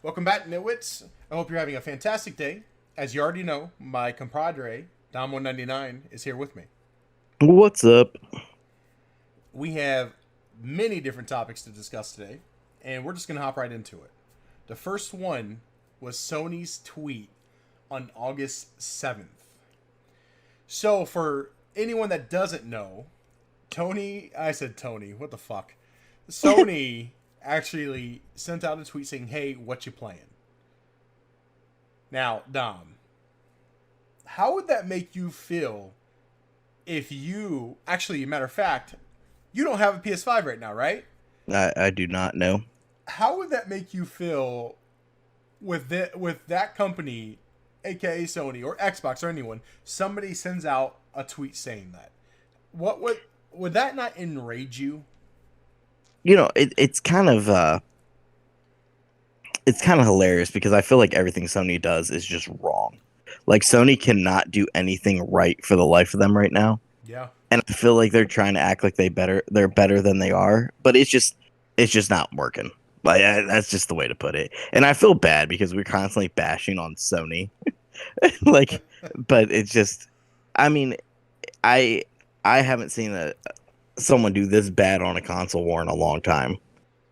Welcome back, Nitwits. I hope you're having a fantastic day. As you already know, my compadre, Dom199, is here with me. What's up? We have many different topics to discuss today, and we're just going to hop right into it. The first one was Sony's tweet on August 7th. So, for anyone that doesn't know, Tony, what the fuck? Sony actually sent out a tweet saying, "Hey, what you playing?" Now, Dom, how would that make you feel if you actually, matter of fact, you don't have a PS5 right now, right? I do not know. How would that make you feel with that company, aka Sony or Xbox or anyone? Somebody sends out a tweet saying that. What would that not enrage you? It's kind of hilarious because I feel like everything Sony does is just wrong. Like Sony cannot do anything right for the life of them right now. Yeah. And I feel like they're trying to act like they're better than they are, but it's just not working. Like that's just the way to put it. And I feel bad because we're constantly bashing on Sony. Like but it's just I mean, I I haven't seen someone do this bad on a console war in a long time.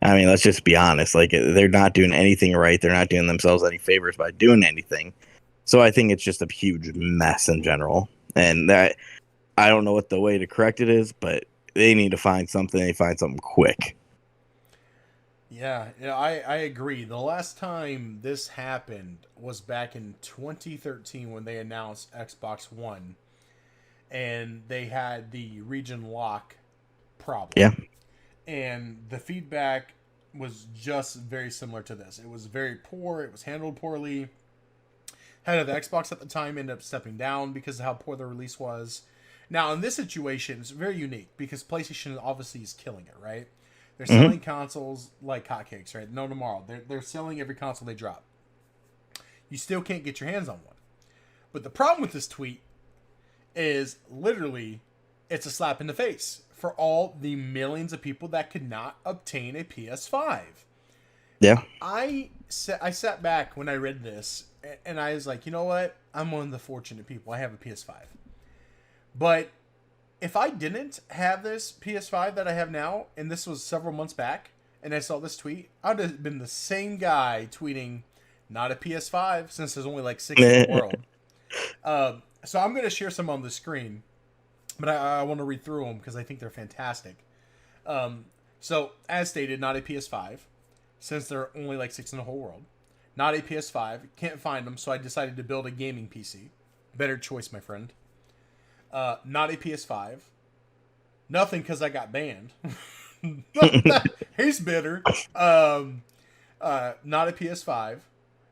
I mean, let's just be honest. Like they're not doing anything right. They're not doing themselves any favors by doing anything. So I think it's just a huge mess in general. And that I don't know what the way to correct it is, but they need to find something. They find something quick. Yeah, I agree. The last time this happened was back in 2013 when they announced Xbox One and they had the region lock problem. Yeah. And the feedback was just very similar to this. It was very poor, it was handled poorly. Head of the Xbox at the time ended up stepping down because of how poor the release was. Now, in this situation, it's very unique because PlayStation obviously is killing it, right? They're Hmm. selling consoles like hotcakes, right? No tomorrow. They're selling every console they drop. You still can't get your hands on one. But the problem with this tweet is literally it's a slap in the face for all the millions of people that could not obtain a PS5. Yeah. I sat back when I read this and I was like, you know what? I'm one of the fortunate people. I have a PS5. But if I didn't have this PS5 that I have now, and this was several months back, and I saw this tweet, I'd have been the same guy tweeting, not a PS5, since there's only like six in the world. So I'm going to share some on the screen, but I want to read through them because I think they're fantastic. So, as stated, not a PS5, since there are only like six in the whole world. Not a PS5, can't find them, so I decided to build a gaming PC. Better choice, my friend. Not a PS5. Nothing because I got banned. He's bitter. Not a PS5.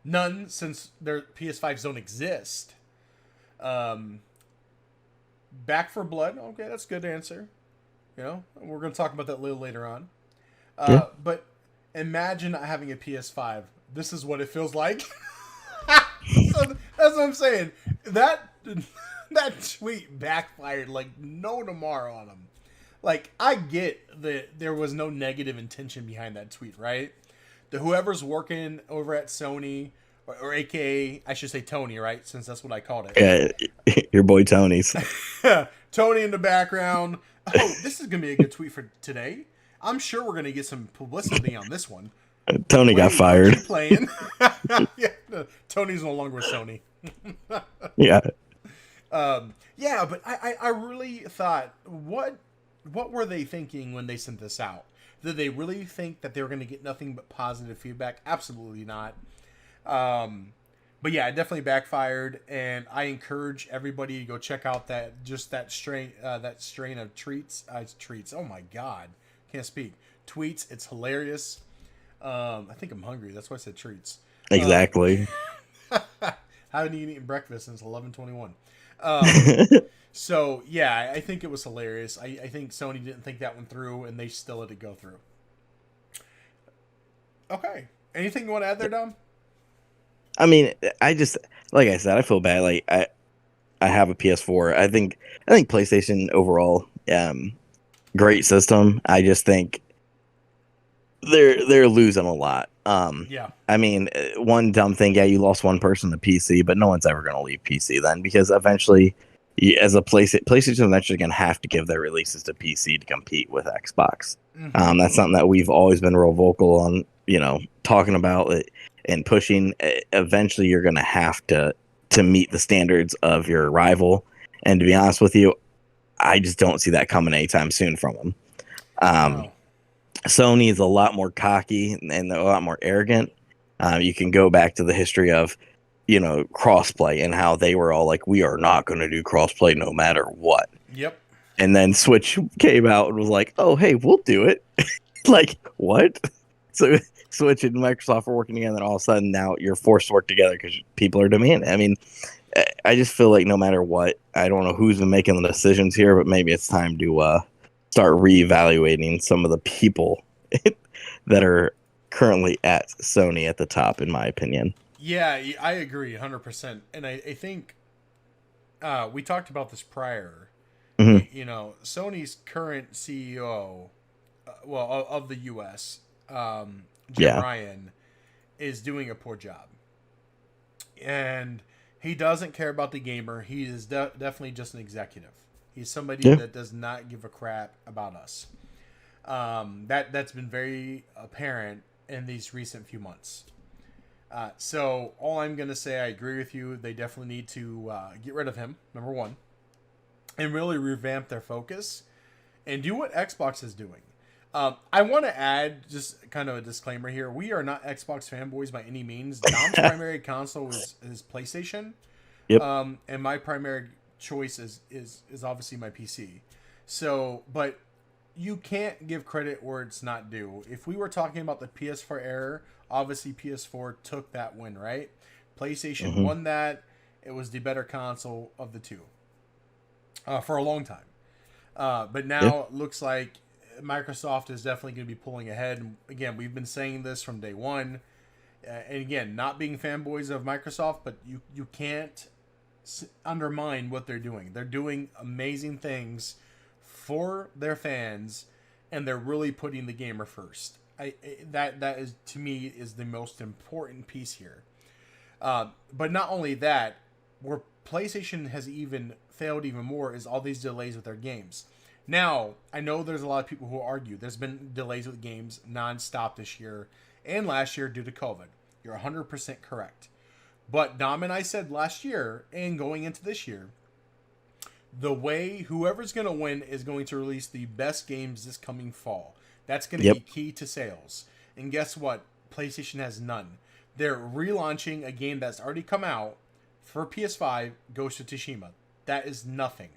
None since their PS5s don't exist. Um, Back for Blood. Okay, that's a good answer. You know, we're going to talk about that a little later on. Yeah. But imagine not having a PS5. This is what it feels like. So that's what I'm saying. That tweet backfired like no tomorrow on him. Like I get that there was no negative intention behind that tweet, right? The whoever's working over at Sony or AKA I should say Tony, right? Since that's what I called it. Your boy Tony's. Tony in the background. Oh, this is gonna be a good tweet for today. I'm sure we're gonna get some publicity on this one. Tony got Wait, what fired. you playing? Yeah, no, Tony's no longer with Sony. Yeah. Yeah, but I really thought what were they thinking when they sent this out? Did they really think that they were going to get nothing but positive feedback? Absolutely not. But yeah, it definitely backfired, and I encourage everybody to go check out that strain of treats. Oh my god, can't speak. Tweets. It's hilarious. I think I'm hungry. That's why I said treats. Um, Exactly. haven't eaten breakfast since 11:21. So yeah, I think it was hilarious. I think Sony didn't think that one through, and they still let it go through. Okay. Anything you want to add there, Dom? I mean, I just like I said, I feel bad. Like I have a PS4. I think PlayStation overall, great system. I just think they're losing a lot. Yeah. I mean, one dumb thing, yeah, you lost one person to PC, but no one's ever going to leave PC then because eventually, as a PlayStation eventually going to have to give their releases to PC to compete with Xbox. Mm-hmm. That's something that we've always been real vocal on, talking about it and pushing. Eventually, you're going to have to meet the standards of your rival. And to be honest with you, I just don't see that coming anytime soon from them. Um, No. Sony is a lot more cocky and a lot more arrogant. You can go back to the history of, crossplay and how they were all like, we are not going to do crossplay no matter what. Yep. And then Switch came out and was like, oh, hey, we'll do it. Like, what? So Switch and Microsoft are working together, and all of a sudden now you're forced to work together because people are demanding. I mean, I just feel like no matter what, I don't know who's been making the decisions here, but maybe it's time to start reevaluating some of the people that are currently at Sony at the top, in my opinion. Yeah, I agree 100%. And I think we talked about this prior. Hmm. Sony's current CEO, of the U.S., Jim Yeah. Ryan, is doing a poor job. And he doesn't care about the gamer. He is definitely just an executive. He's somebody Yeah. that does not give a crap about us. That's been very apparent in these recent few months. So all I'm gonna say, I agree with you. They definitely need to get rid of him. Number one, and really revamp their focus and do what Xbox is doing. I want to add just kind of a disclaimer here. We are not Xbox fanboys by any means. Dom's primary console is PlayStation, Yep. and my primary choice is obviously my PC. So, but you can't give credit where it's not due. If we were talking about the PS4 era, obviously PS4 took that win, right? PlayStation Hmm. won that. It was the better console of the two for a long time. But Yeah. now it looks like Microsoft is definitely going to be pulling ahead. And again, we've been saying this from day one. And again, not being fanboys of Microsoft, but you can't undermine what they're doing. They're doing amazing things for their fans, and they're really putting the gamer first. That is, to me, is the most important piece here. But not only that, where PlayStation has even failed even more is all these delays with their games. Now, I know there's a lot of people who argue there's been delays with games nonstop this year and last year due to COVID. You're 100% correct. But Dom and I said last year and going into this year, the way whoever's going to win is going to release the best games this coming fall. That's going to Yep. be key to sales. And guess what? PlayStation has none. They're relaunching a game that's already come out for PS5, Ghost of Tsushima. That is nothing.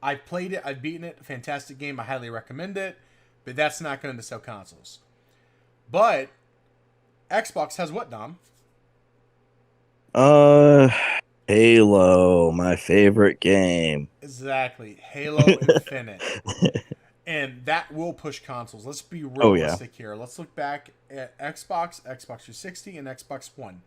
I've played it, I've beaten it, fantastic game, I highly recommend it, but that's not going to sell consoles. But Xbox has what, Dom? Uh, Halo, my favorite game. Exactly. Halo Infinite. And that will push consoles. Let's be Oh yeah. realistic here. Let's look back at Xbox, Xbox 360, and Xbox One.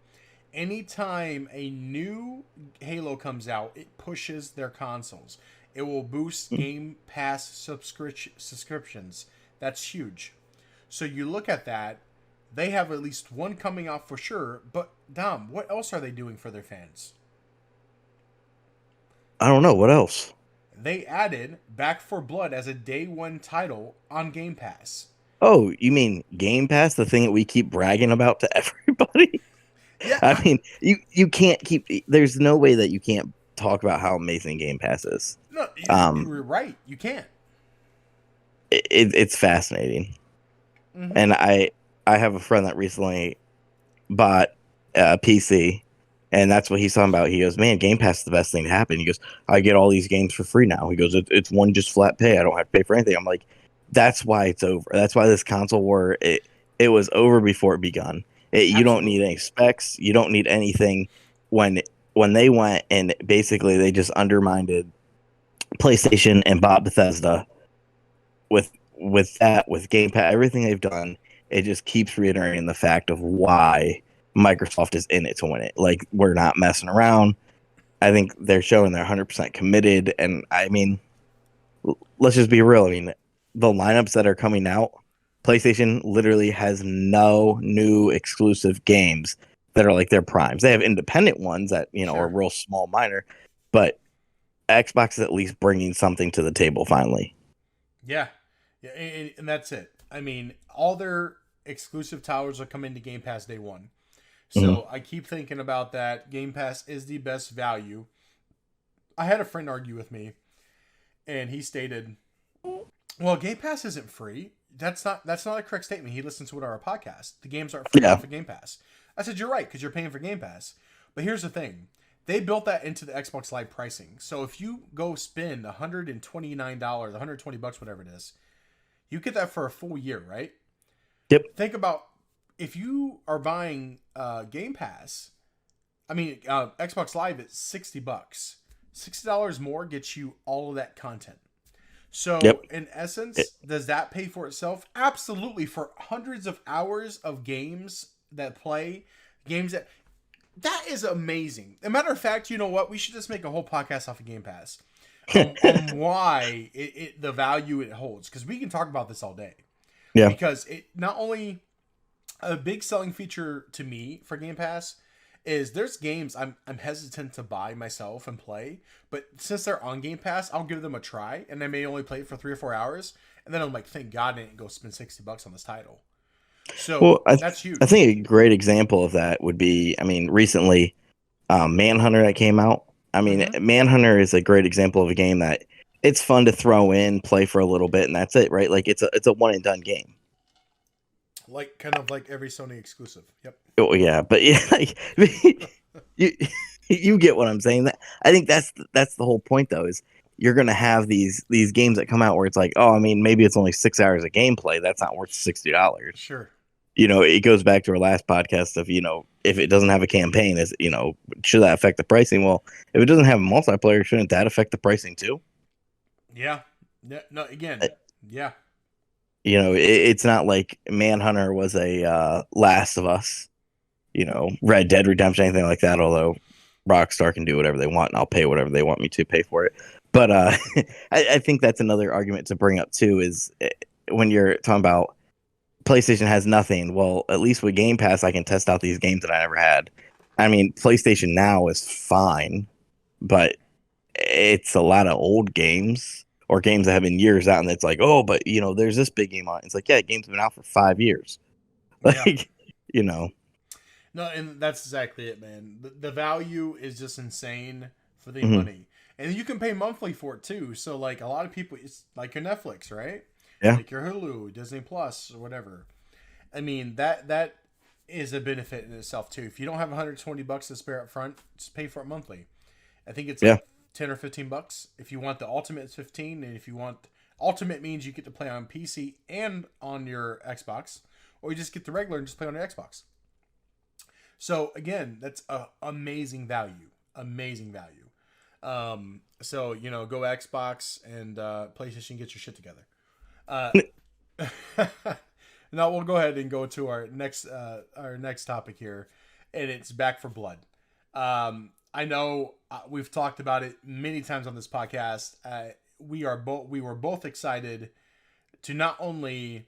Anytime a new Halo comes out, it pushes their consoles. It will boost Game Pass subscriptions. That's huge. So you look at that, they have at least one coming out for sure. But Dom, what else are they doing for their fans? I don't know what else. They added Back for Blood as a day one title on Game Pass. Oh, you mean Game Pass, the thing that we keep bragging about to everybody? Yeah, I mean, you can't keep. There's no way that you can't talk about how amazing Game Pass is. no, Um, you're right. You can't. it's fascinating, Mm-hmm. and I have a friend that recently bought a PC, and that's what he's talking about. He goes, "Man, Game Pass is the best thing to happen." He goes, "I get all these games for free now." He goes, "It's one just flat pay. I don't have to pay for anything." I'm like, "That's why it's over. That's why this console war it was over before it begun. You don't need Absolutely. any specs. You don't need anything." When they went and basically they just undermined PlayStation and bought Bethesda with Game Pass, everything they've done, it just keeps reiterating the fact of why Microsoft is in it to win it. Like, we're not messing around. I think they're showing they're 100% committed. And I mean, let's just be real. I mean, the lineups that are coming out, PlayStation literally has no new exclusive games that are like their primes. They have independent ones that, are Sure. real small, minor, but Xbox is at least bringing something to the table finally. Yeah. Yeah, and that's it. I mean, all their exclusive towers will come into Game Pass day one. Mhm. So I keep thinking about that. Game Pass is the best value. I had a friend argue with me, and he stated, "Well, Game Pass isn't free." That's not a correct statement. He listens to our podcast. The games aren't free Yeah. off of Game Pass. I said, "You're right because you're paying for Game Pass." But here's the thing: they built that into the Xbox Live pricing. So if you go spend $129, $120, whatever it is, you get that for a full year, right? Yep. Think about if you are buying Game Pass. I mean, Xbox Live is $60. $60 more gets you all of that content. Yep. So, in essence, does that pay for itself? Absolutely. For hundreds of hours of games that play, games that is amazing. As a matter of fact, you know what? We should just make a whole podcast off of Game Pass on why the value it holds, because we can talk about this all day. Yeah. Because it not only a big selling feature to me for Game Pass is there's games I'm hesitant to buy myself and play, but since they're on Game Pass, I'll give them a try, and I may only play it for 3 or 4 hours, and then I'm like, thank God I didn't go spend $60 on this title. So Well, that's I huge. think a great example of that would be, I mean, recently, Manhunter that came out. I mean, Mm-hmm. Manhunter is a great example of a game that it's fun to throw in, play for a little bit, and that's it, right? Like it's a one and done game. Like kind of like every Sony exclusive. Yep. Oh yeah, but yeah, like, you you get what I'm saying. That I think that's the whole point though is you're gonna have these games that come out where it's like, oh, I mean, maybe it's only 6 hours of gameplay. That's not worth $60. Sure. It goes back to our last podcast of if it doesn't have a campaign, is should that affect the pricing? Well, if it doesn't have a multiplayer, shouldn't that affect the pricing too? Yeah. Yeah. No. Uh, Again. Yeah. it's not like Manhunter was a Last of Us, Red Dead Redemption, anything like that. Although Rockstar can do whatever they want, and I'll pay whatever they want me to pay for it. But I think that's another argument to bring up too. Is when you're talking about PlayStation has nothing. Well, at least with Game Pass, I can test out these games that I never had. I mean, PlayStation Now is fine, but it's a lot of old games or games that have been years out, and it's like, oh, but there's this big game on it. It's like, yeah, game's been out for 5 years. Yeah. Like, you know, No, and that's exactly it, man. The value is just insane for the mhm, money, and you can pay monthly for it too. So like a lot of people, it's like your Netflix, right? yeah, Like your Hulu, Disney Plus, or whatever. I mean that is a benefit in itself too. If you don't have $120 to spare up front, just pay for it monthly. I think it's yeah, like $10 or $15. If you want the ultimate, it's 15, and if you want ultimate means you get to play on PC and on your Xbox, or you just get the regular and just play on your Xbox. So again, that's a amazing value. Amazing value. So go Xbox and PlayStation, get your shit together. Uh, now we'll go ahead and go to our next topic here, and it's Back for Blood. I know we've talked about it many times on this podcast. We were both excited to not only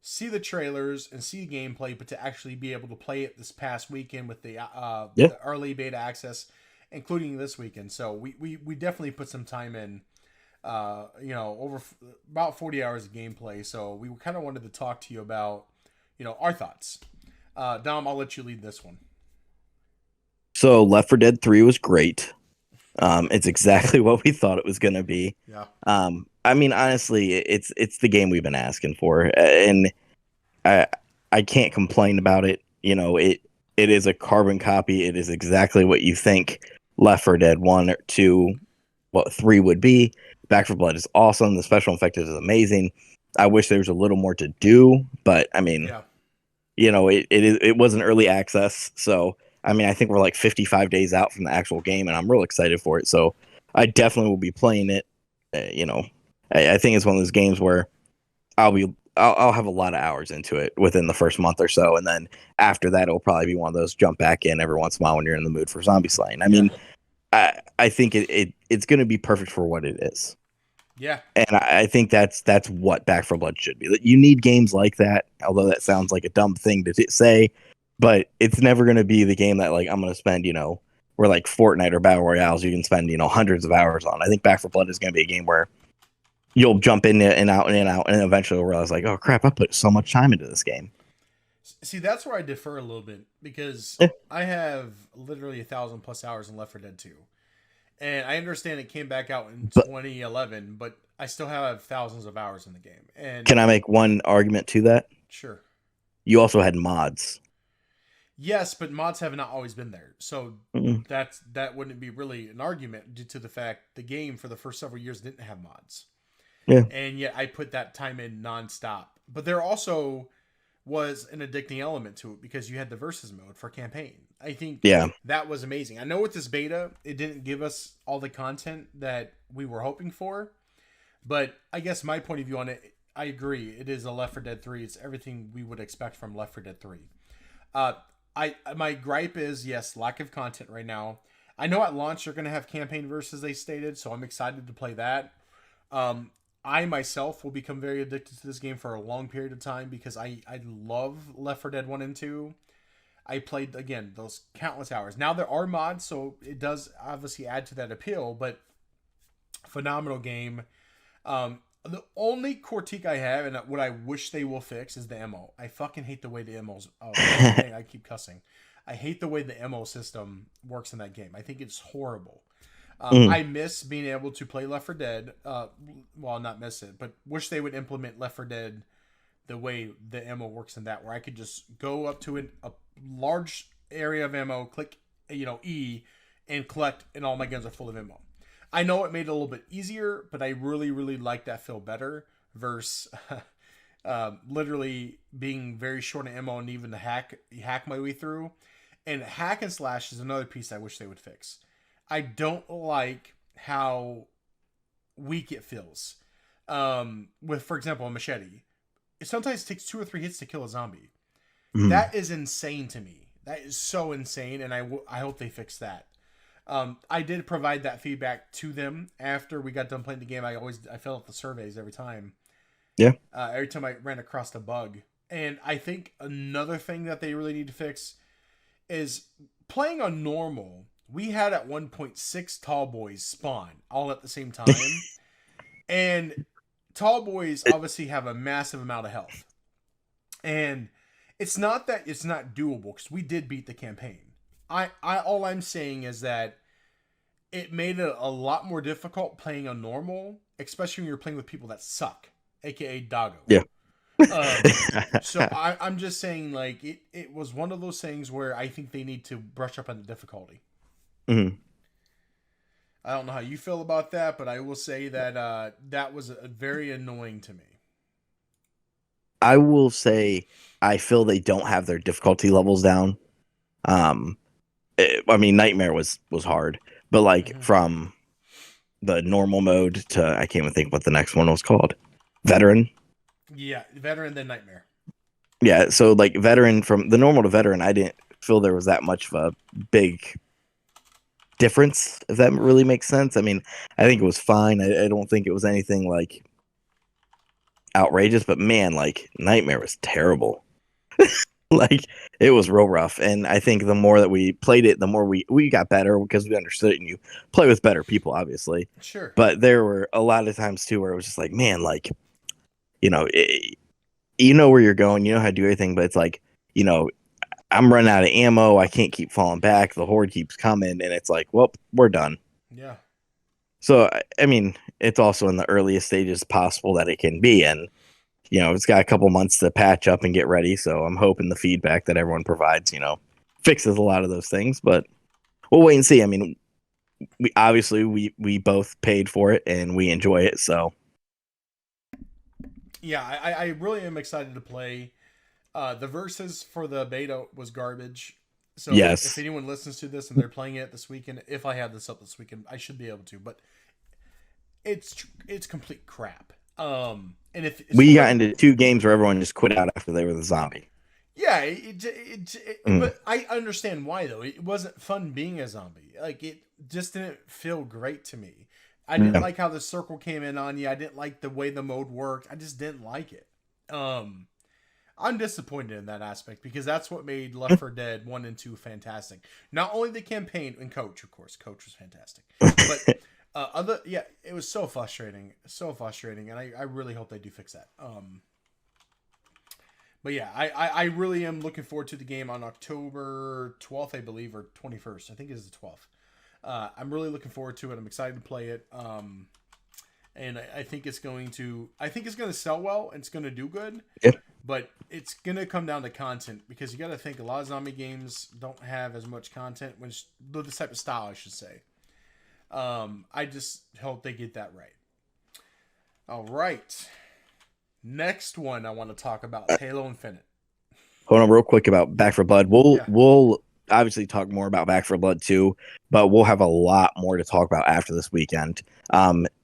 see the trailers and see gameplay, but to actually be able to play it this past weekend with the yeah. early beta access, including this weekend. So we definitely put some time in. Over about 40 hours of gameplay. So we kind of wanted to talk to you about, our thoughts. Dom, I'll let you lead this one. So Left 4 Dead 3 was great. It's exactly what we thought it was going to be. Yeah. I mean, honestly, it's the game we've been asking for, and I I can't complain about it. It is a carbon copy. It is exactly what you think Left 4 Dead 1 or 2, what 3 would be. Back for Blood is awesome. The special effect is amazing. I wish there was a little more to do, but I mean, Yeah. it was an early access, so I mean, I think we're like 55 days out from the actual game, and I'm real excited for it. So I definitely will be playing it. I think it's one of those games where I'll have a lot of hours into it within the first month or so, and then after that, it'll probably be one of those jump back in every once in a while when you're in the mood for zombie slaying. I Yeah. mean, I think it's going to be perfect for what it is. Yeah. And I think that's what Back for Blood should be. You need games like that, although that sounds like a dumb thing to say, but it's never going to be the game that like I'm going to spend, where like Fortnite or Battle Royales you can spend, hundreds of hours on. I think Back for Blood is going to be a game where you'll jump in and out and in and out, and eventually you'll realize like, oh crap, I put so much time into this game. See, that's where I defer a little bit because Yeah. I have literally 1,000+ hours in Left 4 Dead 2, and I understand it came back out in But 2011, but I still have thousands of hours in the game. And can I make one argument to that? sure, You also had mods. yes, but mods have not always been there, so Mm-mm. that wouldn't be really an argument due to the fact the game for the first several years didn't have mods, Yeah. and yet I put that time in nonstop. But there also was an addicting element to it because you had the versus mode for campaign. I think Yeah. that was amazing. I know with this beta, it didn't give us all the content that we were hoping for, but I guess my point of view on it, I agree. It is a Left 4 Dead 3. It's everything we would expect from Left 4 Dead 3. Uh, my gripe is yes, lack of content right now. I know at launch they're going to have campaign versus they stated, so I'm excited to play that. Um, I myself will become very addicted to this game for a long period of time because I love Left 4 Dead 1 and 2. I played, again, those countless hours. Now there are mods, so it does obviously add to that appeal, but phenomenal game. The only critique I have, and what I wish they will fix, is the MO. I fucking hate the way the MO's. Oh, dang, I keep cussing. I hate the way the MO system works in that game. I think it's horrible. Mm. I miss being able to play Left 4 Dead. Well, not miss it, but wish they would implement Left 4 Dead the way the ammo works in that, where I could just go up to a large area of ammo, click E, and collect, and all my guns are full of ammo. I know it made it a little bit easier, but I really, really like that feel better versus literally being very short of ammo and even to hack my way through. And hack and slash is another piece I wish they would fix. I don't like how weak it feels. With, for example, a machete. It sometimes takes 2 or 3 hits to kill a zombie. Mm. That is insane to me. That is so insane, and I hope they fix that. I did provide that feedback to them after we got done playing the game. I fill out the surveys every time. Yeah. Every time I ran across a bug. And I think another thing that they really need to fix is playing on normal. We had at one point 6 tall boys spawn all at the same time. And tall boys obviously have a massive amount of health. And it's not that it's not doable because we did beat the campaign. All I'm saying is that it made it a lot more difficult playing on normal, especially when you're playing with people that suck, aka Doggo. Yeah. So I'm just saying, like, it was one of those things where I think they need to brush up on the difficulty. Mm-hmm. I don't know how you feel about that, but I will say that that was very annoying to me. I will say I feel they don't have their difficulty levels down. I mean, Nightmare was hard, but like from the normal mode to I can't even think what the next one was called. Veteran. Yeah, Veteran then Nightmare. Yeah, so like Veteran, from the normal to Veteran, I didn't feel there was that much of a big difference, if that really makes sense. I mean, I think it was fine. I don't think it was anything like outrageous, but man, like Nightmare was terrible. Like it was real rough, and I think the more that we played it, the more we got better because we understood it, and you play with better people, obviously. Sure. But there were a lot of times too where it was just like, man, like you know where you're going, you know how to do everything, but it's like, I'm running out of ammo. I can't keep falling back. The horde keeps coming, and it's like, well, we're done. Yeah. So I mean, it's also in the earliest stages possible that it can be, and it's got a couple months to patch up and get ready. So I'm hoping the feedback that everyone provides, fixes a lot of those things. But we'll wait and see. I mean, we both paid for it and we enjoy it. So yeah, I really am excited to play. The verses for the beta was garbage. So yes, if anyone listens to this and they're playing it this weekend, if I have this up this weekend, I should be able to. But it's complete crap. And if we got into 2 games where everyone just quit out after they were the zombie. Yeah, but I understand why though. It wasn't fun being a zombie. Like it just didn't feel great to me. I didn't Yeah. like how the circle came in on you. I didn't like the way the mode worked. I just didn't like it. Um, I'm disappointed in that aspect because that's what made Left 4 Dead 1 and 2 fantastic. Not only the campaign and Coach, of course, Coach was fantastic, but it was so frustrating, and I really hope they do fix that. But yeah, I really am looking forward to the game on October 12th, I believe, or 21st. I think it is the 12th. I'm really looking forward to it. I'm excited to play it. And I think it's going to sell well and it's going to do good. Yep. But it's going to come down to content because you got to think a lot of zombie games don't have as much content, which this type of style, I should say. I just hope they get that right. All right. Next one I want to talk about is Halo Infinite. Hold on, real quick about Back 4 Blood. We'll obviously talk more about Back 4 Blood too, but we'll have a lot more to talk about after this weekend.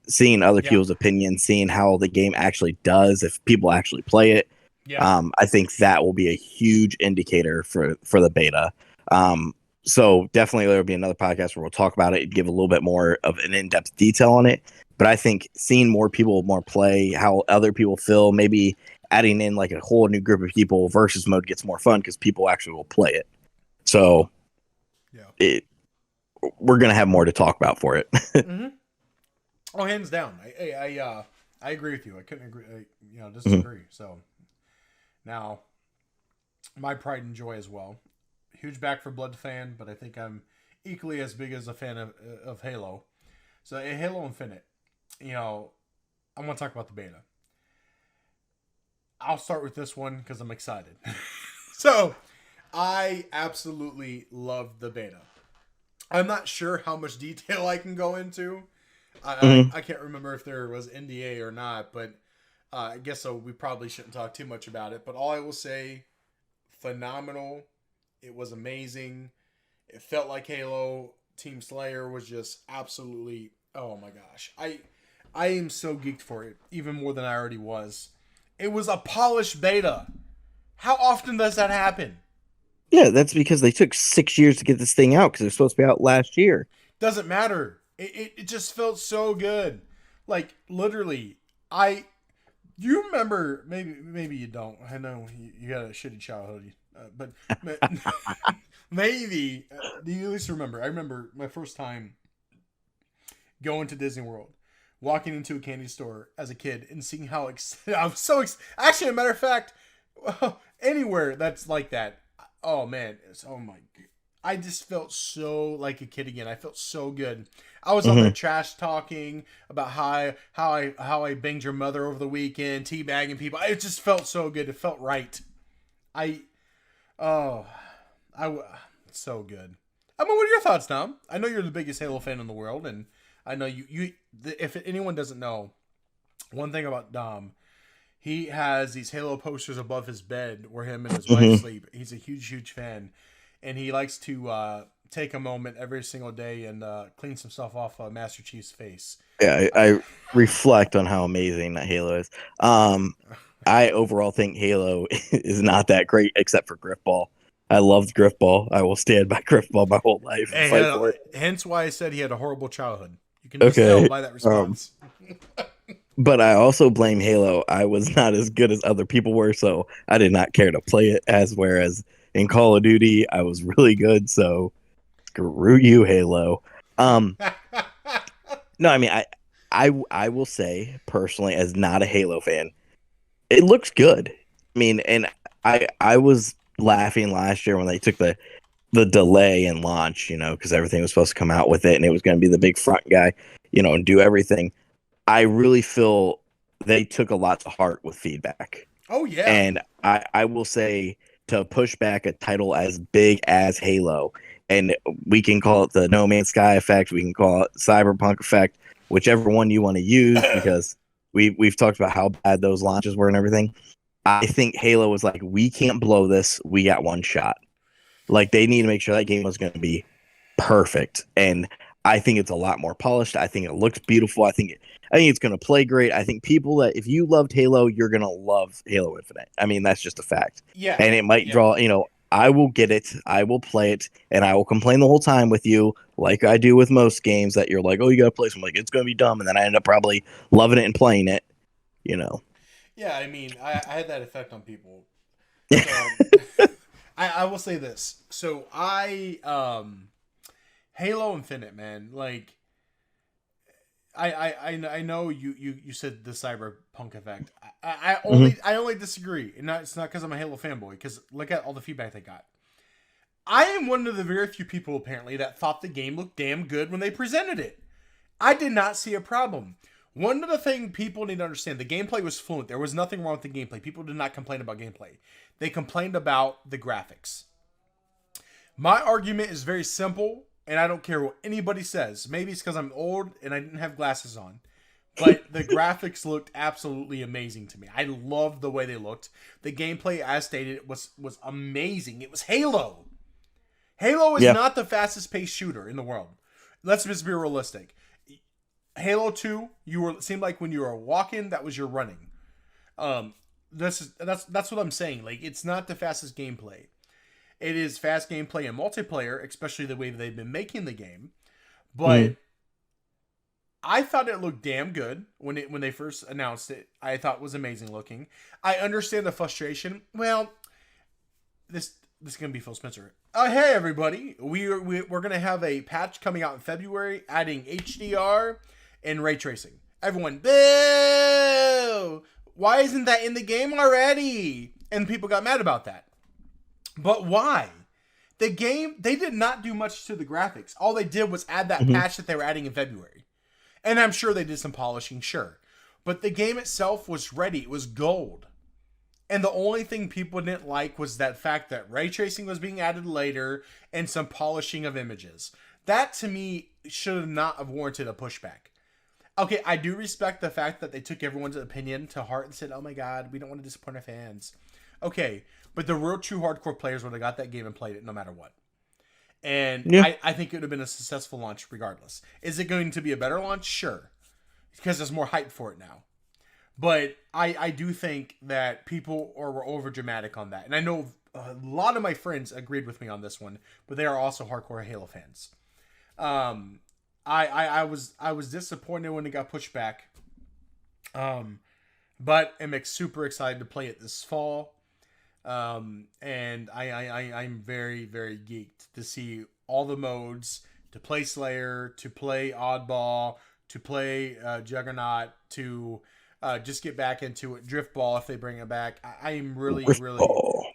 Seeing other people's opinions, seeing how the game actually does, if people actually play it. Yeah. I think that will be a huge indicator for the beta. So definitely there will be another podcast where we'll talk about it and give a little bit more of an in-depth detail on it. But I think seeing more play, how other people feel, maybe adding in like a whole new group of people versus mode gets more fun because people actually will play it. So we're going to have more to talk about for it. Mm-hmm. Oh, hands down. I agree with you. I couldn't agree, disagree. Mm-hmm. So now my pride and joy as well. Huge Back 4 Blood fan, but I think I'm equally as big as a fan of Halo. So Halo Infinite, I want to talk about the beta. I'll start with this one because I'm excited. So I absolutely love the beta. I'm not sure how much detail I can go into. I can't remember if there was NDA or not, but I guess so. We probably shouldn't talk too much about it. But all I will say, phenomenal. It was amazing. It felt like Halo. Team Slayer was just absolutely, oh my gosh. I am so geeked for it, even more than I already was. It was a polished beta. How often does that happen? Yeah, that's because they took 6 years to get this thing out because it was supposed to be out last year. Doesn't matter. It just felt so good. Like, literally, you remember, maybe you don't. I know you got a shitty childhood, but maybe, do you at least remember? I remember my first time going to Disney World, walking into a candy store as a kid and seeing how I'm so actually, a matter of fact, anywhere that's like that. Oh man, oh my god. I just felt so like a kid again. I felt so good. I was on there trash talking about how I banged your mother over the weekend, teabagging people. It just felt so good. It felt right. So good. I mean, what are your thoughts, Tom? I know you're the biggest Halo fan in the world, and I know if anyone doesn't know, one thing about Dom, he has these Halo posters above his bed where him and his wife sleep. He's a huge fan. And he likes to take a moment every single day and clean some stuff off Master Chief's face. Yeah, I reflect on how amazing that Halo is. I overall think Halo is not that great except for Griffball. I loved Griffball. I will stand by Griffball my whole life and fight for it. Hence why I said he had a horrible childhood. You can just tell by that response. But I also blame Halo. I was not as good as other people were, so I did not care to play it. Whereas in Call of Duty, I was really good. So screw you, Halo. No, I mean, I will say personally, as not a Halo fan, it looks good. I mean, and I was laughing last year when they took the delay in launch, because everything was supposed to come out with it, and it was going to be the big front guy, and do everything. I really feel they took a lot to heart with feedback. Oh, yeah. And I will say, to push back a title as big as Halo, and we can call it the No Man's Sky effect, we can call it Cyberpunk effect, whichever one you want to use, because we've talked about how bad those launches were and everything. I think Halo was like, we can't blow this. We got one shot. Like, they need to make sure that game was going to be perfect. And I think it's a lot more polished. I think it looks beautiful. I think it's going to play great. I think people that, if you loved Halo, you're going to love Halo Infinite. I mean, that's just a fact. Yeah. And it might draw, I will get it. I will play it, and I will complain the whole time with you, like I do with most games. That you're like, oh, you gotta play. So I'm like, it's gonna be dumb, and then I end up probably loving it and playing it. You know. Yeah, I mean, I had that effect on people. So I will say this. So Halo Infinite, man, like I know you said the cyberpunk effect. I only disagree, and it's not because I'm a Halo fanboy. Because look at all the feedback they got. I am one of the very few people apparently that thought the game looked damn good when they presented it. I did not see a problem. One of the things people need to understand, the gameplay was fluent. There was nothing wrong with the gameplay. People did not complain about gameplay. They complained about the graphics. My argument is very simple, and I don't care what anybody says. Maybe it's because I'm old and I didn't have glasses on. But the graphics looked absolutely amazing to me. I loved the way they looked. The gameplay, as stated, was amazing. It was Halo. Halo is not the fastest paced shooter in the world. Let's just be realistic. Halo 2, seemed like when you were walking, that was your running. That's what I'm saying. Like, it's not the fastest gameplay. It is fast gameplay and multiplayer, especially the way they've been making the game. But I thought it looked damn good when they first announced it. I thought it was amazing looking. I understand the frustration. Well, this is gonna be Phil Spencer. Hey everybody, we're gonna have a patch coming out in February, adding HDR and ray tracing. Everyone, boo! Why isn't that in the game already? And people got mad about that. But why? The game, they did not do much to the graphics. All they did was add that patch that they were adding in February. And I'm sure they did some polishing, sure. But the game itself was ready. It was gold. And the only thing people didn't like was that fact that ray tracing was being added later and some polishing of images. That, to me, should not have warranted a pushback. Okay, I do respect the fact that they took everyone's opinion to heart and said, oh my god, we don't want to disappoint our fans. Okay, but the real true hardcore players would have got that game and played it no matter what. And I think it would have been a successful launch regardless. Is it going to be a better launch? Sure. Because there's more hype for it now. But I do think that people were over dramatic on that. And I know a lot of my friends agreed with me on this one, but they are also hardcore Halo fans. I was disappointed when it got pushed back. But I'm super excited to play it this fall. And I'm very, very geeked to see all the modes, to play Slayer, to play Oddball, to play Juggernaut, to just get back into it. Driftball, if they bring it back. I am really,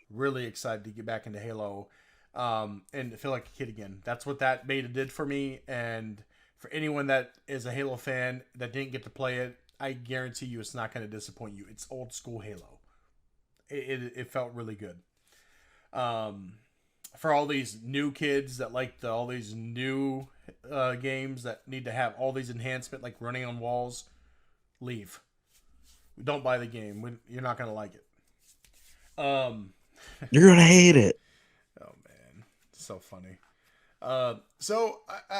really excited to get back into Halo and feel like a kid again. That's what that beta did for me. And for anyone that is a Halo fan that didn't get to play it, I guarantee you it's not going to disappoint you. It's old school Halo. It felt really good. For all these new kids that like all these new games that need to have all these enhancement, like running on walls, leave. Don't buy the game. You're not going to like it. You're going to hate it. Oh, man. So funny. So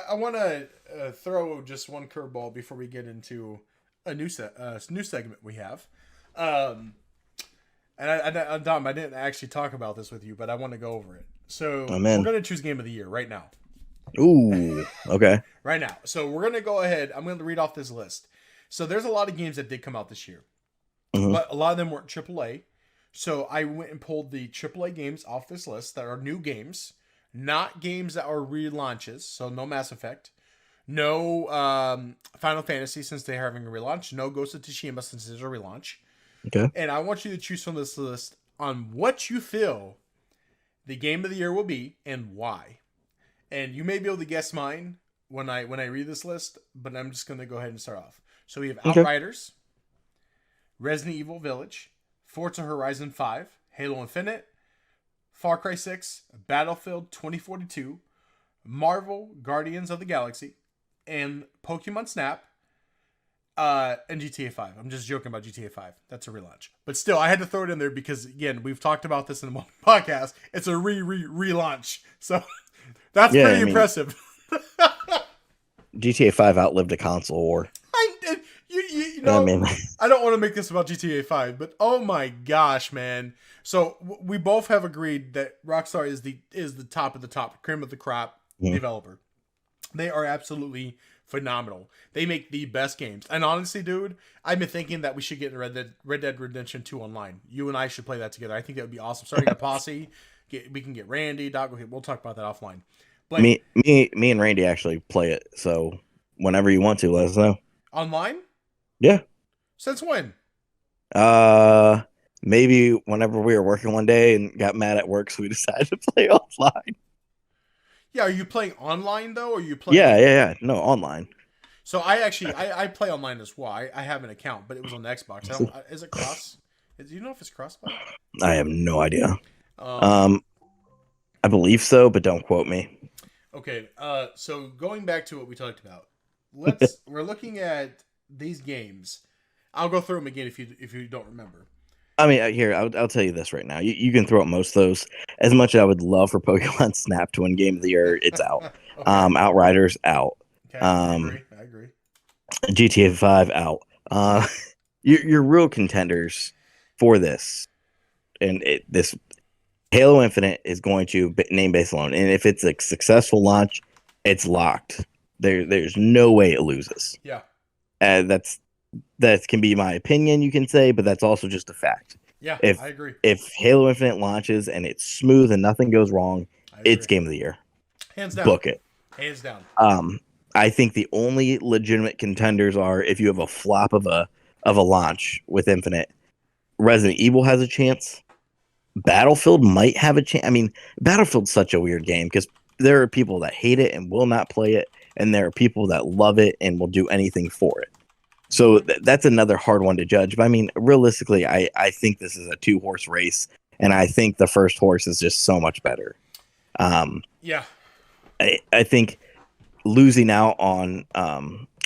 I want to throw just one curveball before we get into a new segment we have. And Dom, I didn't actually talk about this with you, but I want to go over it. So we're going to choose Game of the Year right now. Ooh, okay. Right now. So we're going to go ahead. I'm going to read off this list. So there's a lot of games that did come out this year. But a lot of them weren't AAA. So I went and pulled the AAA games off this list that are new games. Not games that are relaunches. So no Mass Effect. No Final Fantasy since they're having a relaunch. No Ghost of Tsushima since there's a relaunch. Okay. And I want you to choose from this list on what you feel the Game of the Year will be and why. And you may be able to guess mine when I read this list, but I'm just going to go ahead and start off. So we have Outriders, Resident Evil Village, Forza Horizon 5, Halo Infinite, Far Cry 6, Battlefield 2042, Marvel Guardians of the Galaxy, and Pokemon Snap, and GTA 5. I'm just joking about GTA 5. That's a relaunch. But still, I had to throw it in there because, again, we've talked about this in the podcast. It's a relaunch. So that's pretty impressive. GTA 5 outlived a console war. I mean, I don't want to make this about GTA 5, but oh my gosh, man. So we both have agreed that Rockstar is the top of the top, cream of the crop developer. They are absolutely phenomenal. They make the best games. And honestly, dude, I've been thinking that we should get Red Dead Redemption 2 online. You and I should play that together. I think that would be awesome. Starting a posse. We can get Randy, Doc. Okay, we'll talk about that offline. But me and Randy actually play it. So whenever you want to, let us know. online? Yeah. Since when? Uh, maybe whenever we were working one day and got mad at work, so we decided to play offline. Yeah, are you playing online though, or are you playing? Yeah. No, online. So I play online as well. I have an account, but it was on the Xbox. I don't. Is it cross? Do you know if it's cross-play? I have no idea. Um, I believe so, but don't quote me. Okay. So going back to what we talked about, we're looking at these games. I'll go through them again if you don't remember. I mean, here I'll tell you this right now. You can throw out most of those. As much as I would love for Pokemon Snap to win Game of the Year, it's out. Okay. Outriders out. Okay, I agree. GTA 5 out. You're real contenders for this, and this Halo Infinite is going to name base alone, and if it's a successful launch, it's locked. There's no way it loses. Yeah. That can be my opinion, you can say, but that's also just a fact. Yeah, I agree. If Halo Infinite launches and it's smooth and nothing goes wrong, it's Game of the Year. Hands down. Book it. Hands down. I think the only legitimate contenders are if you have a flop of a launch with Infinite. Resident Evil has a chance. Battlefield might have a chance. I mean, Battlefield's such a weird game because there are people that hate it and will not play it, and there are people that love it and will do anything for it. So that's another hard one to judge. But I mean, realistically, I think this is a 2-horse race, and I think the first horse is just so much better. Yeah. I think losing out on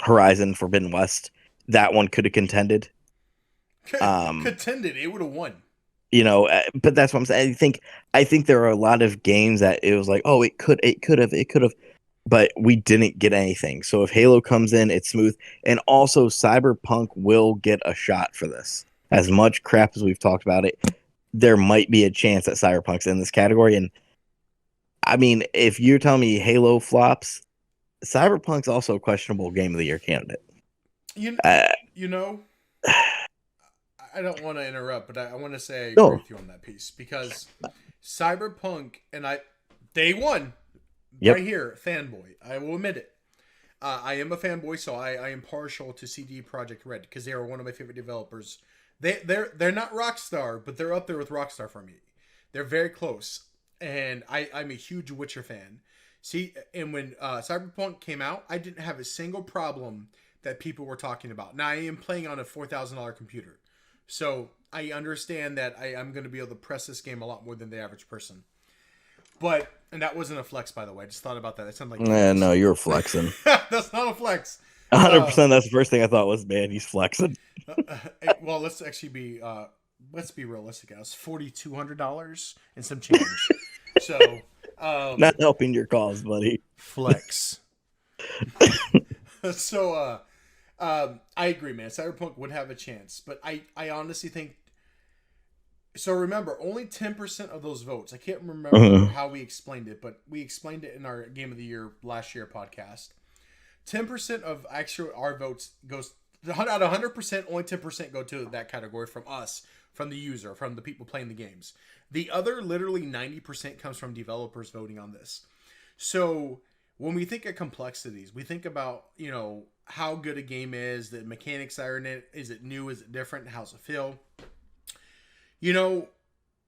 Horizon Forbidden West, that one could have contended. Contended, it would have won. You know, but that's what I'm saying. I think there are a lot of games that it was like, oh, it could have, but we didn't get anything. So if Halo comes in, it's smooth, and also Cyberpunk will get a shot for this. As much crap as we've talked about it, there might be a chance that Cyberpunk's in this category. And I mean, if you're telling me Halo flops, Cyberpunk's also a questionable Game of the Year candidate. You know. I don't want to interrupt, but I want to say I agree with you on that piece because Cyberpunk and day one, right here, fanboy. I will admit it. I am a fanboy, so I am partial to CD Projekt Red because they are one of my favorite developers. They're not Rockstar, but they're up there with Rockstar for me. They're very close, and I'm a huge Witcher fan. See, and when Cyberpunk came out, I didn't have a single problem that people were talking about. Now I am playing on a $4,000 computer. So I understand that I'm going to be able to press this game a lot more than the average person. And that wasn't a flex, by the way. I just thought about that. It sounded like... No, you're flexing. That's not a flex. 100%. That's the first thing I thought was, man, he's flexing. Well, let's actually be... let's be realistic. It was $4,200 and some change. So... not helping your cause, buddy. Flex. So... I agree, man. Cyberpunk would have a chance, but I honestly think. So remember, only 10% of those votes. I can't remember how we explained it, but we explained it in our Game of the Year last year podcast. 10% of actually our votes goes out of 100%. Only 10% go to that category from us, from the user, from the people playing the games. The other, literally 90%, comes from developers voting on this. So when we think of complexities, we think about how good a game is, the mechanics are in it. Is it new? Is it different? How's it feel?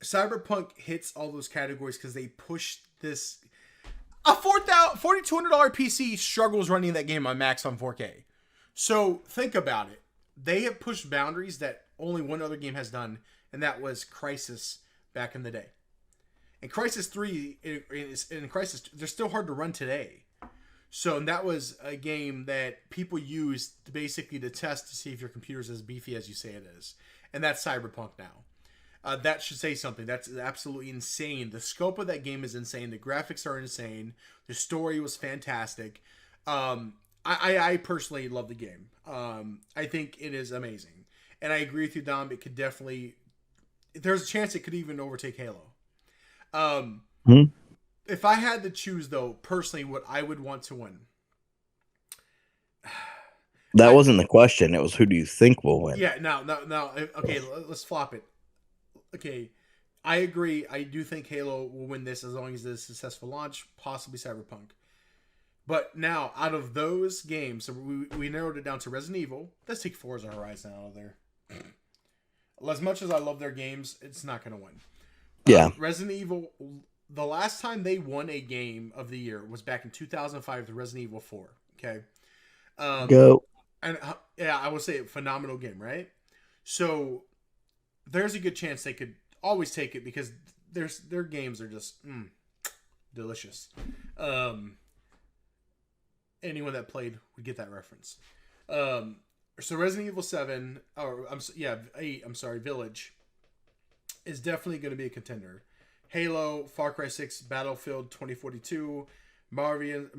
Cyberpunk hits all those categories because they push this. A $4,200 PC struggles running that game on max on 4K. So think about it. They have pushed boundaries that only one other game has done, and that was Crysis back in the day. And Crysis 3 and Crysis, they're still hard to run today. So that was a game that people used basically to test to see if your computer's as beefy as you say it is. And that's Cyberpunk now. That should say something. That's absolutely insane. The scope of that game is insane. The graphics are insane. The story was fantastic. I personally love the game. I think it is amazing, and I agree with you, Dom. It could definitely. There's a chance it could even overtake Halo. Um, Hmm? if I had to choose, though, personally, what I would want to win. That I, wasn't the question. It was who do you think will win? yeah, no. Okay, let's flop it. Okay, I agree. I do think Halo will win this as long as it's a successful launch, possibly Cyberpunk. But now, out of those games, so we narrowed it down to Resident Evil. Let's take Forza Horizon out of there. As much as I love their games, it's not going to win. Yeah. Resident Evil, the last time they won a game of the year was back in 2005 with Resident Evil 4. Okay. Go. And yeah, I would say a phenomenal game, right? So there's a good chance they could always take it because their games are just delicious. Anyone that played would get that reference. So Resident Evil 7, or 8, I'm sorry, Village, is definitely going to be a contender. Halo, Far Cry 6, Battlefield 2042, Marvel's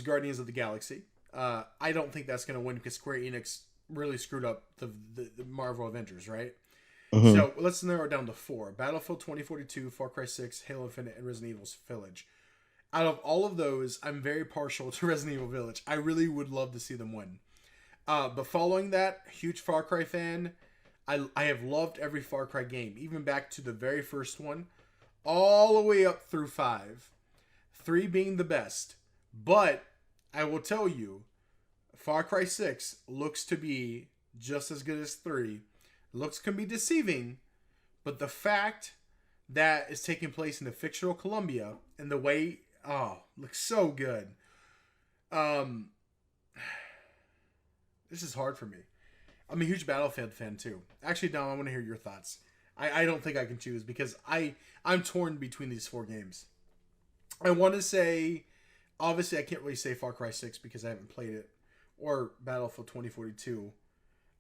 Guardians of the Galaxy. I don't think that's going to win because Square Enix really screwed up the Marvel Avengers, right? Mm-hmm. So let's narrow it down to 4. Battlefield 2042, Far Cry 6, Halo Infinite, and Resident Evil's Village. Out of all of those, I'm very partial to Resident Evil Village. I really would love to see them win. But following that, huge Far Cry fan. I have loved every Far Cry game, even back to the very first one, all the way up through 5. 3 being the best. But I will tell you, Far Cry 6 looks to be just as good as 3. Looks can be deceiving, but the fact that it's taking place in the fictional Colombia and the way looks so good. This is hard for me. I'm a huge Battlefield fan too. Actually, Dom, I want to hear your thoughts. I don't think I can choose because I'm torn between these 4 games. I want to say, obviously, I can't really say Far Cry 6 because I haven't played it, or Battlefield 2042.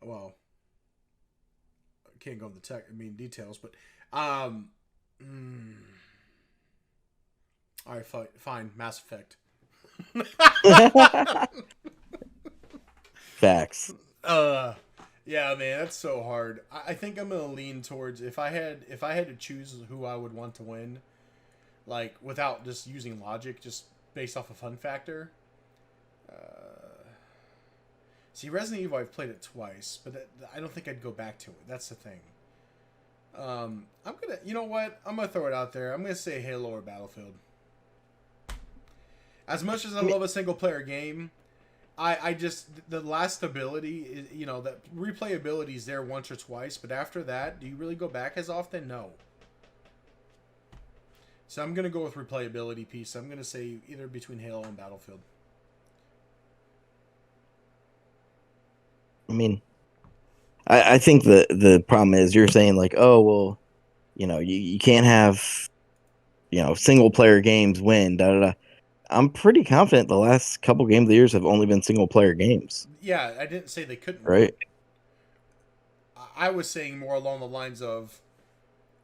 Well, I can't go into details, but all right, fine. Mass Effect. Facts. Yeah, man, that's so hard. I think I'm gonna lean towards if I had to choose who I would want to win, like without just using logic, just based off a fun factor. See, Resident Evil, I've played it twice, but I don't think I'd go back to it. That's the thing. You know what? I'm gonna throw it out there. I'm gonna say Halo or Battlefield. As much as I love a single player game, I just the last ability is that replayability is there once or twice, but after that, do you really go back as often? No. So I'm gonna go with replayability piece. I'm gonna say either between Halo and Battlefield. I mean, I think the problem is you're saying like, oh well, you can't have single player games win. Da da da. I'm pretty confident the last couple games of the years have only been single player games. Yeah, I didn't say they couldn't. Right. I was saying more along the lines of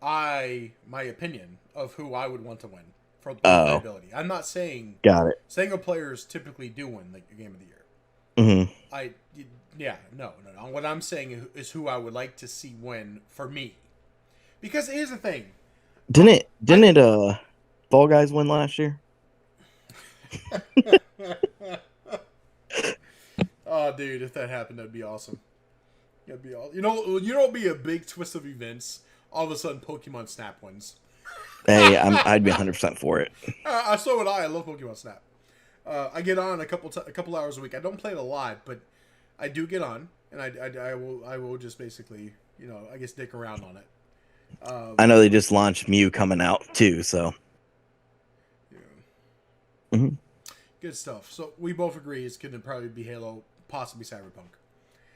my opinion of who I would want to win for replayability. I'm not saying got it. Single players typically do win the game of the year. Mm-hmm. No. What I'm saying is who I would like to see win for me. Because here's the thing. Didn't Fall Guys win last year? Oh, dude, if that happened, that'd be awesome. It'd be all. It'd be a big twist of events. All of a sudden, Pokemon Snap wins. Hey, I'd be 100% for it. So would I. I love Pokemon Snap. I get on a couple hours a week. I don't play it a lot, but I do get on, and I will just basically I guess dick around on it. I know they just launched Mew coming out too, so. Yeah. Mm-hmm. Good stuff. So we both agree it's going to probably be Halo, possibly Cyberpunk.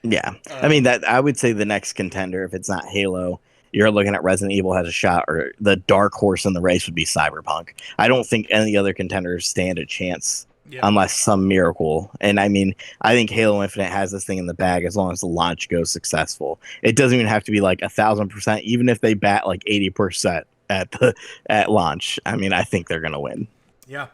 Yeah, I mean that I would say the next contender, if it's not Halo, you're looking at Resident Evil has a shot, or the dark horse in the race would be Cyberpunk. I don't think any other contenders stand a chance unless some miracle. And I mean, I think Halo Infinite has this thing in the bag as long as the launch goes successful. It doesn't even have to be like 1,000%, even if they bat like 80% at launch. I mean, I think they're gonna win. Yeah,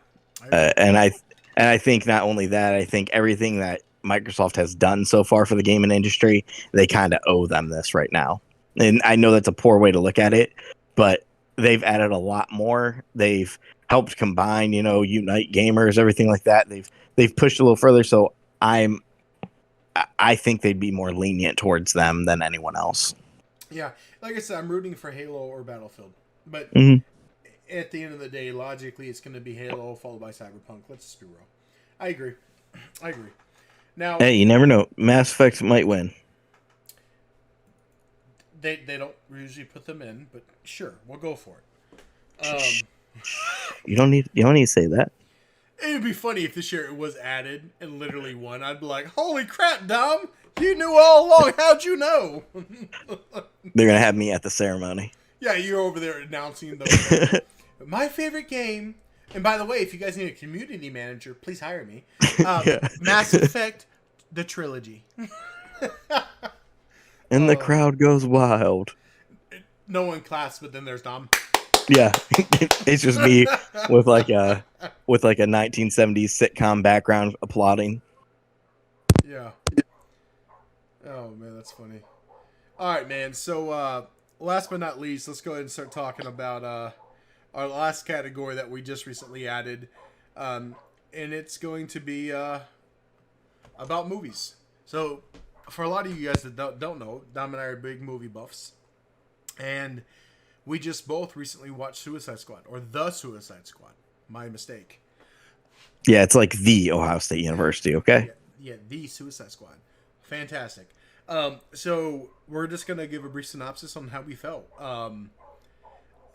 And I think not only that, I think everything that Microsoft has done so far for the gaming industry, they kind of owe them this right now. And I know that's a poor way to look at it, but they've added a lot more. They've helped combine, unite gamers, everything like that. They've pushed a little further. So I'm I think they'd be more lenient towards them than anyone else. Yeah, like I said, I'm rooting for Halo or Battlefield, but Mm-hmm. at the end of the day, logically, it's going to be Halo followed by Cyberpunk. Let's just be real. I agree. I agree. Now, Hey, you never know. Mass Effect might win. they don't usually put them in, but sure, we'll go for it. You don't need to say that. It'd be funny if this year it was added and literally won. I'd be like, "Holy crap, Dom! You knew all along. How'd you know?" They're gonna have me at the ceremony. Yeah, you're over there announcing the my favorite game. And by the way, if you guys need a community manager, please hire me. Yeah. Mass Effect, the trilogy. And the crowd goes wild. No one claps, but then there's Dom. Yeah, it's just me with like a 1970s sitcom background applauding. Yeah. Oh man, that's funny. All right, man. So last but not least, let's go ahead and start talking about our last category that we just recently added, and it's going to be about movies. So for a lot of you guys that don't know, Dom and I are big movie buffs, and we just both recently watched Suicide Squad, or The Suicide Squad. My mistake. Yeah, it's like the Ohio State University. Okay. Yeah, The Suicide Squad. Fantastic. So we're just gonna give a brief synopsis on how we felt.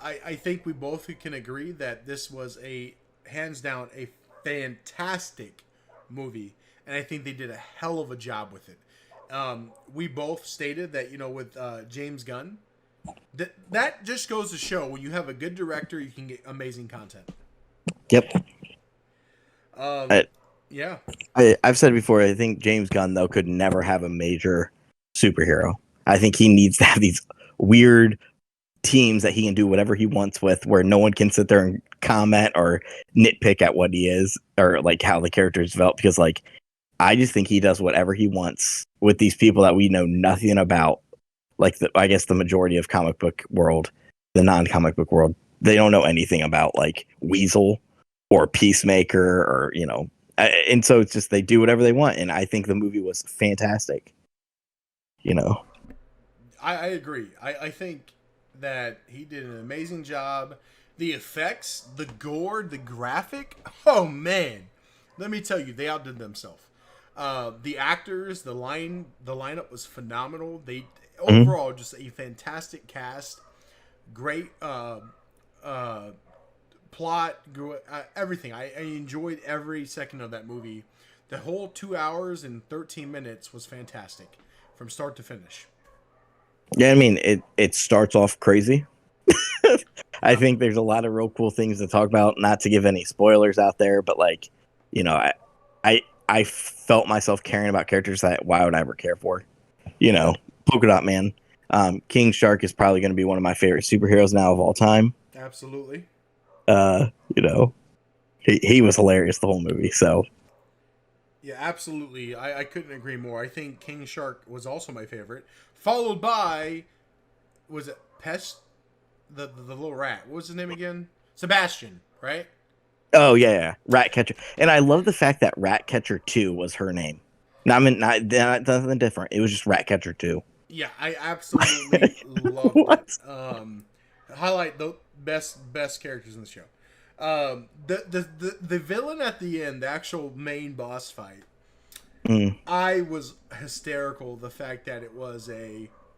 I think we both can agree that this was a hands down a fantastic movie, and I think they did a hell of a job with it. We both stated that with James Gunn, that just goes to show when you have a good director, you can get amazing content. Yep. I, Yeah. I've said before, I think James Gunn though could never have a major superhero. I think he needs to have these weird teams that he can do whatever he wants with, where no one can sit there and comment or nitpick at what he is or like how the character is developed. Because like I just think he does whatever he wants with these people that we know nothing about. Like I guess the majority of comic book world, the non-comic book world, they don't know anything about like Weasel or Peacemaker or and so it's just they do whatever they want, and I think the movie was fantastic. I agree. I think that he did an amazing job. The effects, the gore, the graphic. Oh man, let me tell you, they outdid themselves. The actors, the lineup was phenomenal. They overall just a fantastic cast. Great plot, everything. I enjoyed every second of that movie. The whole 2 hours and 13 minutes was fantastic from start to finish. Yeah, I mean it starts off crazy. I think there's a lot of real cool things to talk about. Not to give any spoilers out there, but like, I felt myself caring about characters that why would I ever care for? Polka Dot Man. King Shark is probably going to be one of my favorite superheroes now of all time. Absolutely. He was hilarious the whole movie. So Yeah, absolutely. I couldn't agree more. I think King Shark was also my favorite, followed by, was it Pest, the little rat? What was his name again? Sebastian, right? oh yeah, Ratcatcher, and I love the fact that Ratcatcher 2 was her name. No, I mean not nothing different. It was just Ratcatcher 2. Yeah, I absolutely loved What? it. Highlight the best characters in the show. The villain at the end, the actual main boss fight, I was hysterical. The fact that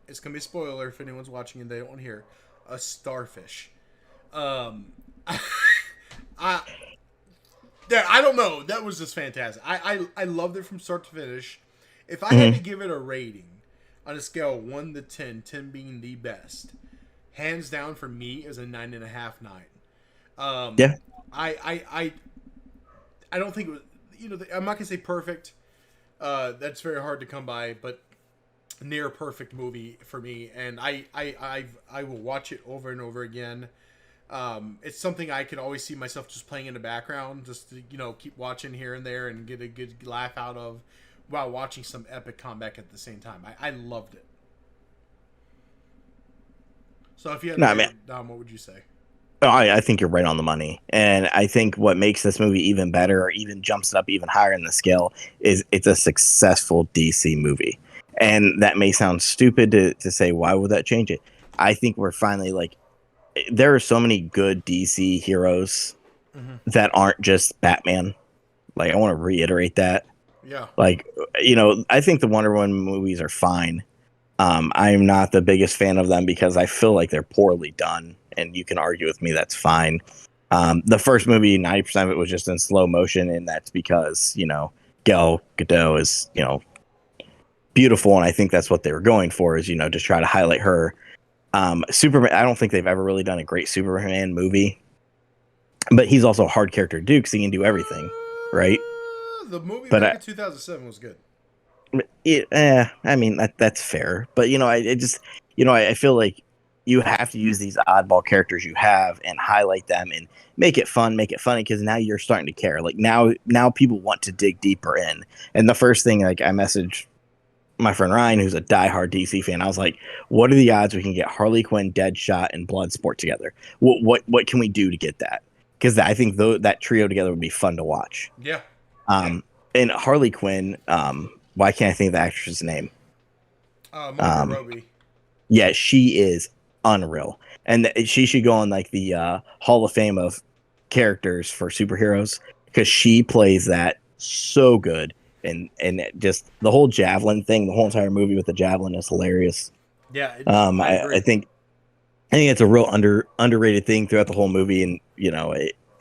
it's gonna be a spoiler if anyone's watching and they don't hear, a starfish. I I don't know. That was just fantastic. I loved it from start to finish. If I had to give it a rating on a scale of 1 to 10, 10 being the best, hands down for me is a 9.5, 9. Yeah. I don't think it was, I'm not gonna say perfect. That's very hard to come by, but near perfect movie for me, and I will watch it over and over again. It's something I could always see myself just playing in the background, just to, keep watching here and there and get a good laugh out of while watching some epic combat at the same time. I loved it. So if you had to No, I rate mean, it, Dom, what would you say? I think you're right on the money. And I think what makes this movie even better or even jumps it up even higher in the scale is it's a successful DC movie. And that may sound stupid to say, why would that change it? I think we're finally like, there are so many good DC heroes Mm-hmm. that aren't just Batman. Like, I want to reiterate that. Yeah. Like, I think the Wonder Woman movies are fine. I'm not the biggest fan of them because I feel like they're poorly done, and you can argue with me that's fine. The first movie, 90% of it was just in slow motion, and that's because Gal Gadot is beautiful, and I think that's what they were going for is just try to highlight her. Superman, I don't think they've ever really done a great Superman movie, but he's also a hard character to do because he can do everything, right? The movie But back in 2007 was good. I mean that's fair, but I just I feel like you have to use these oddball characters you have and highlight them and make it fun, make it funny because now you're starting to care. Like now people want to dig deeper in. And the first thing like I messaged my friend Ryan, who's a diehard DC fan, I was like, "What are the odds we can get Harley Quinn, Deadshot, and Bloodsport together? What can we do to get that? Because I think that trio together would be fun to watch." Yeah. And Harley Quinn, why can't I think of the actress's name? Margot Robbie. Yeah, she is unreal, and she should go on like the Hall of Fame of characters for superheroes because she plays that so good, and just the whole javelin thing, the whole entire movie with the javelin is hilarious. Yeah, I agree. I think it's a real underrated thing throughout the whole movie, and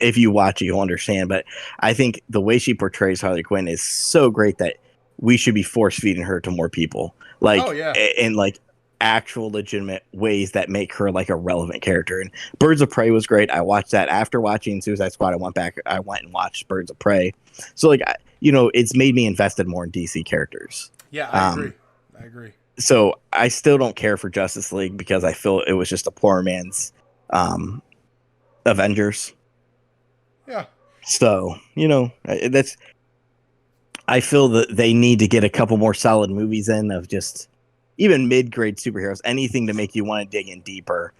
if you watch it, you'll understand. But I think the way she portrays Harley Quinn is so great that we should be force feeding her to more people, like Oh, yeah. in like actual legitimate ways that make her like a relevant character. And Birds of Prey was great. I watched that after watching Suicide Squad. I went and watched Birds of Prey. So like it's made me invested more in DC characters. Yeah, I agree. I agree. So I still don't care for Justice League because I feel it was just a poor man's Avengers. Yeah. So that's. I feel that they need to get a couple more solid movies in of just even mid-grade superheroes, anything to make you want to dig in deeper.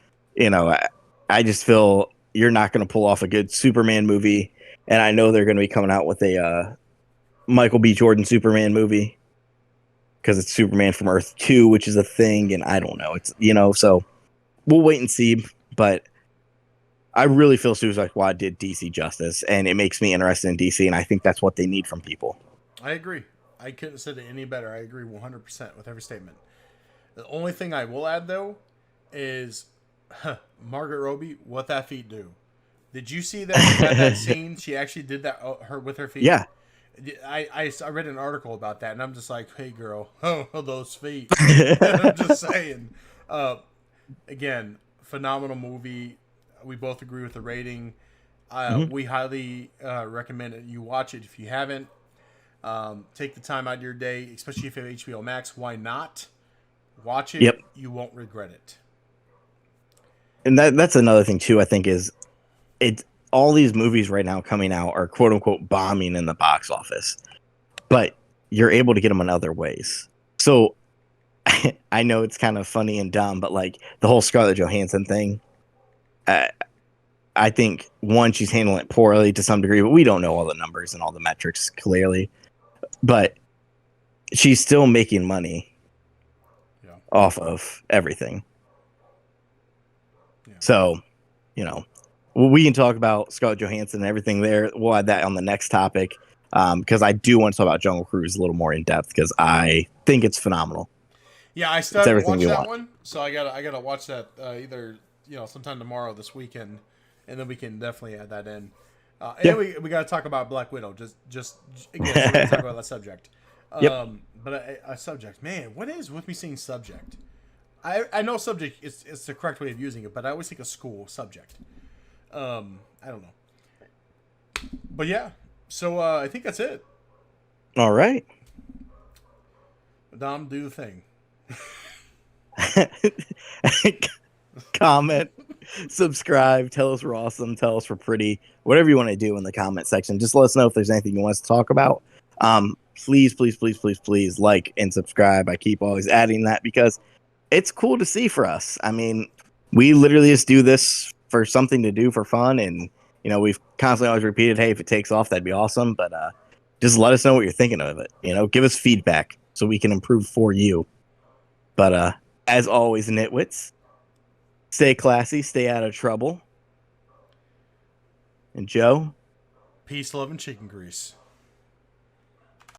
I just feel you're not going to pull off a good Superman movie, and I know they're going to be coming out with a Michael B. Jordan Superman movie because it's Superman from Earth 2, which is a thing, and I don't know. It's so we'll wait and see, but I really feel Suicide Squad did DC justice, and it makes me interested in DC, and I think that's what they need from people. I agree. I couldn't have said it any better. I agree 100% with every statement. The only thing I will add, though, is Margaret Robbie, what that feet do. Did you see that scene? She actually did that her with her feet. Yeah. I read an article about that, and I'm just like, hey, girl, oh, those feet. I'm just saying. Again, phenomenal movie. We both agree with the rating. We highly recommend that you watch it if you haven't. Take the time out of your day, especially if you have HBO Max. Why not? Watch it. Yep. You won't regret it. And that's another thing too. I think is it's all these movies right now coming out are quote unquote bombing in the box office, but you're able to get them in other ways. So I know it's kind of funny and dumb, but like the whole Scarlett Johansson thing, I think one, she's handling it poorly to some degree, but we don't know all the numbers and all the metrics clearly. But she's still making money off of everything. Yeah. So, we can talk about Scarlett Johansson and everything there. We'll add that on the next topic because I do want to talk about Jungle Cruise a little more in depth because I think it's phenomenal. Yeah, I started to watch that one, so I gotta watch that either sometime tomorrow, this weekend, and then we can definitely add that in. And we got to talk about Black Widow. Just again, so we can talk about that subject. But a subject, man, what is with me saying subject? I know subject is the correct way of using it, but I always think of school subject. I don't know. But yeah, so I think that's it. All right. Dom, do the thing. Comment, Subscribe. Tell us we're awesome. Tell us we're pretty. Whatever you want to do in the comment section. Just let us know if there's anything you want us to talk about. Please, please, please, please, please like and subscribe. I keep always adding that because it's cool to see for us. I mean, we literally just do this for something to do for fun, and we've constantly always repeated, hey, if it takes off, that'd be awesome. But just let us know what you're thinking of it. Give us feedback so we can improve for you. But as always, Nitwits, stay classy, stay out of trouble. And Joe, Peace, love, and chicken grease.